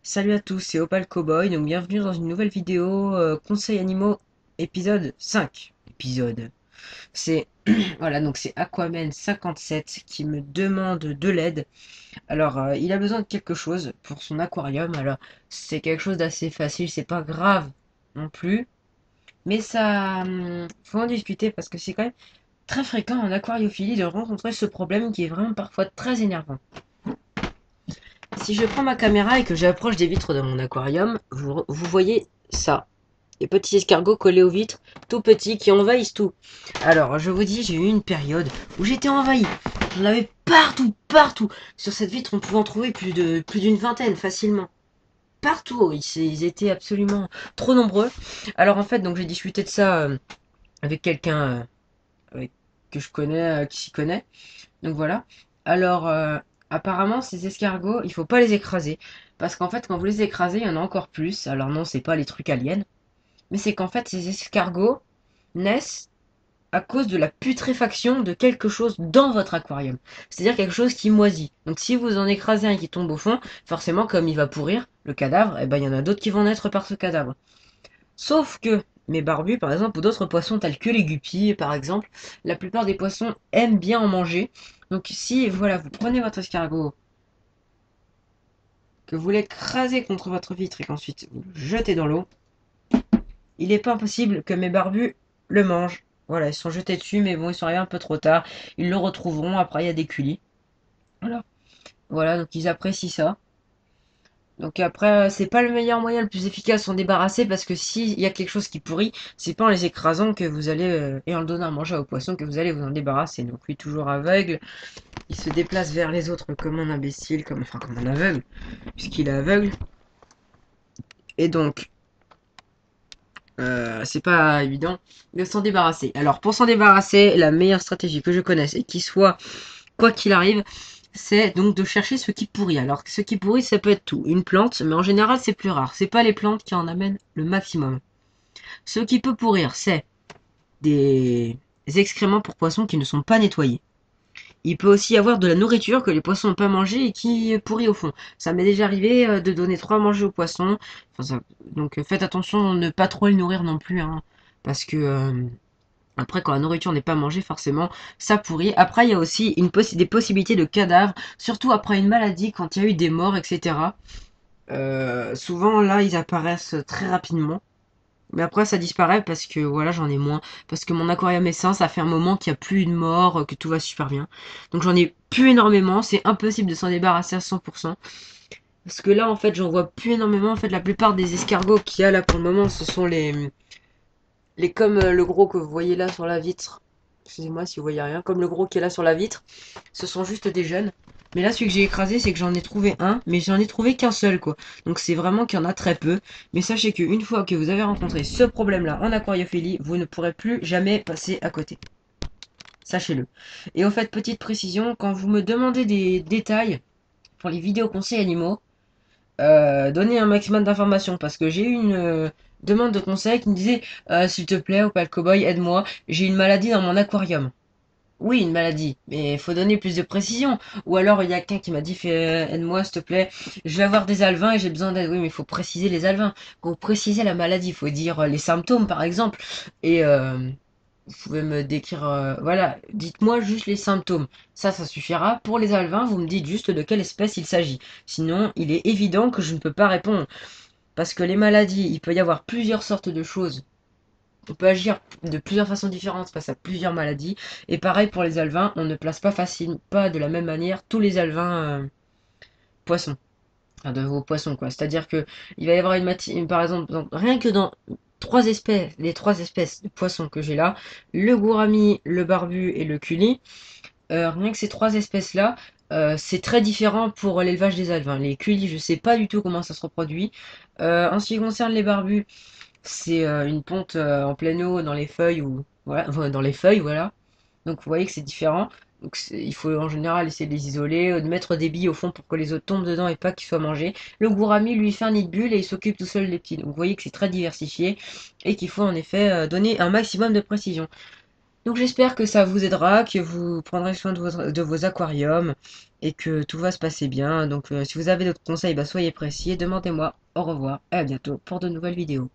Salut à tous, c'est Opal Cowboy, donc bienvenue dans une nouvelle vidéo Conseils animaux épisode 5. C'est voilà, donc c'est Aquaman 57 qui me demande de l'aide. Alors, il a besoin de quelque chose pour son aquarium. Alors, c'est quelque chose d'assez facile, c'est pas grave non plus, mais ça faut en discuter parce que c'est quand même très fréquent en aquariophilie de rencontrer ce problème qui est vraiment parfois très énervant. Si je prends ma caméra et que j'approche des vitres de mon aquarium, vous voyez ça. Des petits escargots collés aux vitres, tout petits, qui envahissent tout. Alors, je vous dis, j'ai eu une période où j'étais envahi. J'en avais partout, partout. Sur cette vitre, on pouvait en trouver plus d'une vingtaine facilement. Partout, ils étaient absolument trop nombreux. Alors en fait, donc j'ai discuté de ça avec quelqu'un avec- que je connais, qui s'y connaît. Donc voilà. Alors, apparemment, ces escargots, il faut pas les écraser. Parce qu'en fait, quand vous les écrasez, il y en a encore plus. Alors non, c'est pas les trucs aliens. Mais c'est qu'en fait, ces escargots naissent à cause de la putréfaction de quelque chose dans votre aquarium. C'est-à-dire quelque chose qui moisit. Donc si vous en écrasez un qui tombe au fond, forcément, comme il va pourrir, le cadavre, eh ben, il y en a d'autres qui vont naître par ce cadavre. Sauf que mes barbus, par exemple, ou d'autres poissons tels que les guppies, par exemple, la plupart des poissons aiment bien en manger. Donc si, voilà, vous prenez votre escargot, que vous l'écrasez contre votre vitre et qu'ensuite vous le jetez dans l'eau, il n'est pas impossible que mes barbus le mangent. Voilà, ils sont jetés dessus, mais bon, ils sont arrivés un peu trop tard. Ils le retrouveront, après il y a des culis. Voilà, voilà, donc ils apprécient ça. Donc après, c'est pas le meilleur moyen, le plus efficace de s'en débarrasser, parce que s'il y a quelque chose qui pourrit, c'est pas en les écrasant que vous allez, et en le donnant à manger aux poissons, que vous allez vous en débarrasser. Donc lui, toujours aveugle, il se déplace vers les autres comme un imbécile, comme un aveugle, puisqu'il est aveugle. Et donc, c'est pas évident de s'en débarrasser. Alors pour s'en débarrasser, la meilleure stratégie que je connaisse et qui soit quoi qu'il arrive, c'est donc de chercher ce qui pourrit. Alors ce qui pourrit, ça peut être tout, une plante, mais en général c'est plus rare. C'est pas les plantes qui en amènent le maximum. Ce qui peut pourrir, c'est des excréments pour poissons qui ne sont pas nettoyés. Il peut aussi y avoir de la nourriture que les poissons n'ont pas mangé et qui pourrit au fond. Ça m'est déjà arrivé de donner trop à manger aux poissons. Donc faites attention de ne pas trop les nourrir non plus, hein, parce que après quand la nourriture n'est pas mangée, forcément ça pourrit. Après il y a aussi des possibilités de cadavres, surtout après une maladie, quand il y a eu des morts, etc. Souvent là ils apparaissent très rapidement. Mais après, ça disparaît parce que voilà, j'en ai moins. Parce que mon aquarium est sain, ça fait un moment qu'il n'y a plus de mort, que tout va super bien. Donc j'en ai plus énormément. C'est impossible de s'en débarrasser à 100%. Parce que là, en fait, j'en vois plus énormément. En fait, la plupart des escargots qu'il y a là pour le moment, ce sont les comme le gros que vous voyez là sur la vitre. Excusez-moi si vous voyez rien. Comme le gros qui est là sur la vitre. Ce sont juste des jeunes. Mais là, celui que j'ai écrasé, c'est que j'en ai trouvé un, mais j'en ai trouvé qu'un seul, quoi. Donc c'est vraiment qu'il y en a très peu. Mais sachez qu'une fois que vous avez rencontré ce problème-là en aquariophilie, vous ne pourrez plus jamais passer à côté. Sachez-le. Et au fait, petite précision, quand vous me demandez des détails pour les vidéos conseils animaux, donnez un maximum d'informations parce que j'ai eu une demande de conseil qui me disait s'il te plaît, Opal Cowboy, aide-moi, j'ai une maladie dans mon aquarium. Oui, une maladie, mais il faut donner plus de précision. Ou alors il y a quelqu'un qui m'a dit aide-moi s'il te plaît, je vais avoir des alevins et j'ai besoin d'aide. Oui, mais il faut préciser les alevins. Quand vous précisez la maladie, il faut dire les symptômes par exemple. Et vous pouvez me décrire, voilà, dites-moi juste les symptômes. Ça suffira. Pour les alevins, vous me dites juste de quelle espèce il s'agit. Sinon, il est évident que je ne peux pas répondre. Parce que les maladies, il peut y avoir plusieurs sortes de choses. On peut agir de plusieurs façons différentes face à plusieurs maladies. Et pareil pour les alevins, on ne place pas pas de la même manière tous les alevins poissons. Enfin, de vos poissons, quoi. C'est-à-dire que il va y avoir par exemple, rien que dans les trois espèces de poissons que j'ai là, le gourami, le barbu et le culi, rien que ces trois espèces-là, c'est très différent pour l'élevage des alevins. Les culis, je sais pas du tout comment ça se reproduit. En ce qui concerne les barbus, c'est une ponte en pleine eau dans les feuilles ou voilà, enfin, dans les feuilles, voilà. Donc vous voyez que c'est différent. Donc il faut en général essayer de les isoler, de mettre des billes au fond pour que les autres tombent dedans et pas qu'ils soient mangés. Le gourami lui fait un nid de bulle et il s'occupe tout seul des petits. Donc vous voyez que c'est très diversifié et qu'il faut en effet donner un maximum de précision. Donc j'espère que ça vous aidera, que vous prendrez soin de vos aquariums et que tout va se passer bien. Donc si vous avez d'autres conseils, bah, soyez précis et demandez-moi. Au revoir et à bientôt pour de nouvelles vidéos.